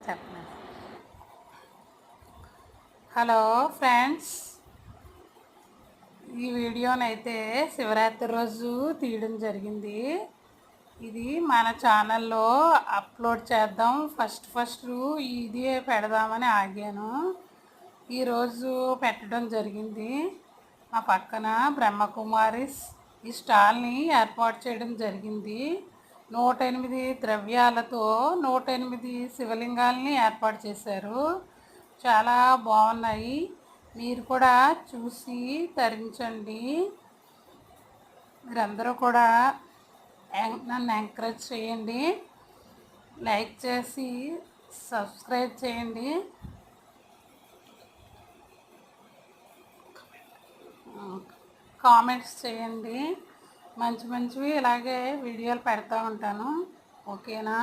చెప్పండి. Hello friends, ఈ వీడియోనైతే శివరాత్రి రోజు తీయడం జరిగింది. ఇది మన ఛానల్లో అప్లోడ్ చేద్దాం, ఫస్ట్ ఇదే పెడదామని ఆగాను. ఈరోజు పెట్టడం జరిగింది. మా పక్కన బ్రహ్మకుమారిస్ ఈ స్టాల్ని ఏర్పాటు చేయడం జరిగింది. 108 ద్రవ్యాలతో 108 శివలింగాల్ని ఏర్పాటు చేశారు. చాలా బాగున్నాయి. మీరు కూడా చూసి తరించండి. మీరందరూ కూడా నన్ను ఎంకరేజ్ చేయండి, లైక్ చేసి సబ్స్క్రైబ్ చేయండి. కామెంట్స్ చేయండి. మంచివి ఇలాగే వీడియోలు పెడతా ఉంటాను. ఓకేనా?